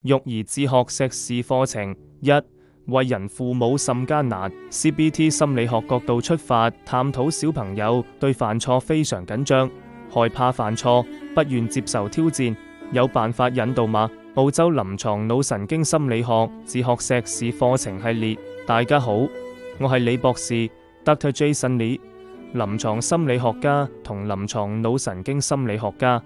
育兒自學碩士課程一，為人父母甚艱難。CBT 心理學角度出發，探討小朋友對犯錯非常緊張，害怕犯錯，不願接受挑戰，有辦法引導嗎？澳洲臨床腦神經心理學自學碩士課程系列，大家好，我係李博士 Dr. Jason Lee， 臨床心理學家同臨床腦神經心理學家。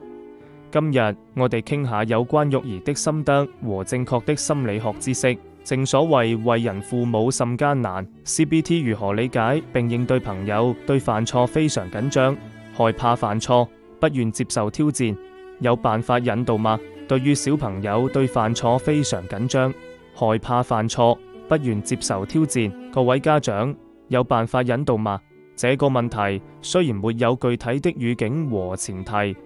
今日我哋傾下有關育兒的心得和正確的心理學知識。正所謂為人父母甚艱難， CBT 如何理解並應對朋友對犯錯非常緊張，害怕犯錯，不願接受挑戰，有辦法引導嗎？對於小朋友對犯錯非常緊張，害怕犯錯，不願接受挑戰，各位家長有辦法引導嗎？這個問題雖然沒有具體的語境和前提，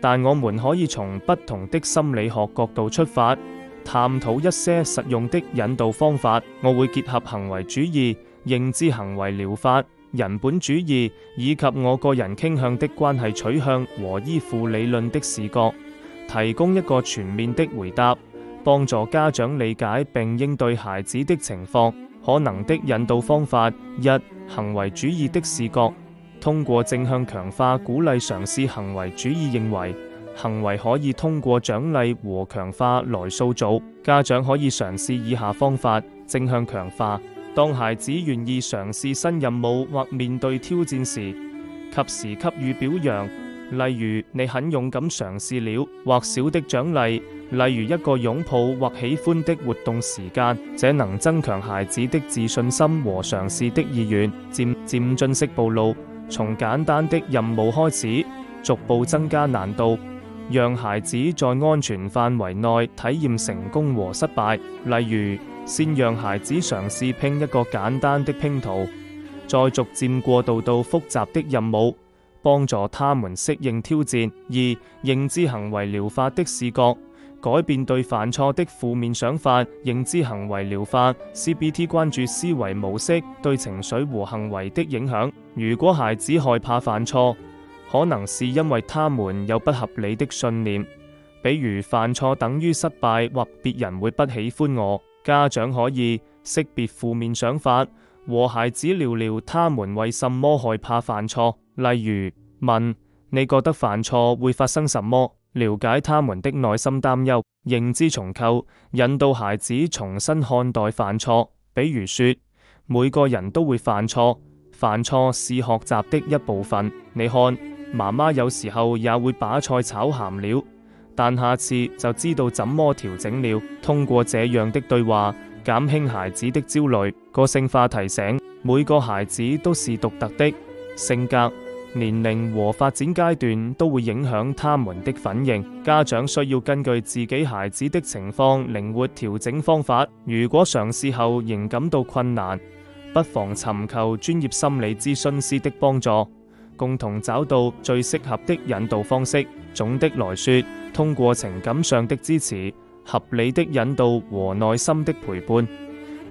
但我們可以從不同的心理學角度出發，探討一些實用的引導方法。我會結合行為主義、認知行為療法、人本主義以及我個人傾向的關係取向和依附理論的視角，提供一個全面的回答，幫助家長理解並應對孩子的情況。可能的引導方法一，行為主義的視角。通過正向強化鼓勵嘗試行為主義認為，行為可以通過獎勵和強化來塑造。家長可以嘗試以下方法正向強化：當孩子願意嘗試新任務或面對挑戰時，及時給予表揚，例如你很勇敢嘗試了，或小的獎勵，例如一個擁抱或喜歡的活動時間，這能增強孩子的自信心和嘗試的意願。漸進式暴露，從簡單的任務開始，逐步增加難度，讓孩子在安全範圍內體驗成功和失敗。例如，先讓孩子嘗試拼一個簡單的拼圖，再逐漸過渡到複雜的任務，幫助他們適應挑戰。二、認知行為療法的視角，改變對犯錯的負面想法。認知行為療法 CBT 關注思維模式對情緒和行為的影響。如果孩子害怕犯錯，可能是因為他們有不合理的信念，比如犯錯等於失敗或別人會不喜歡我。家長可以識別負面想法，和孩子聊聊他們為什麼害怕犯錯，例如問你覺得犯錯會發生什麼，了解他們的內心擔憂。認知重構，引導孩子重新看待犯錯，比如說每個人都會犯錯，犯錯是學習的一部分。你看，媽媽有時候也會把菜炒鹹了，但下次就知道怎麼調整了。通過這樣的對話，減輕孩子的焦慮。個性化提醒，每個孩子都是獨特的，性格、年齡和發展階段都會影響他們的反應。家長需要根據自己孩子的情況靈活調整方法。如果嘗試後仍感到困難，不妨尋求專業心理諮詢師的幫助，共同找到最適合的引導方式。總的來說，通過情感上的支持、合理的引導和耐心的陪伴，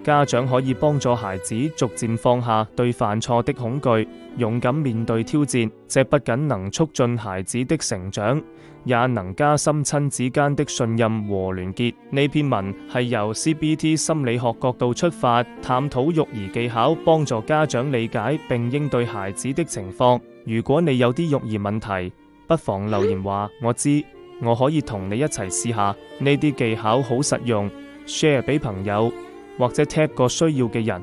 家長可以幫助孩子逐漸放下對犯錯的恐懼，勇敢面對挑戰。這不僅能促進孩子的成長，也能加深親子間的信任和聯結。呢篇文係由 CBT 心理學角度出發，探討育兒技巧，幫助家長理解並應對孩子的情況。如果你有啲育兒問題，不妨留言話我知，我可以同你一齊試下。呢啲技巧好實用，share 俾朋友或者 tag 個需要嘅人。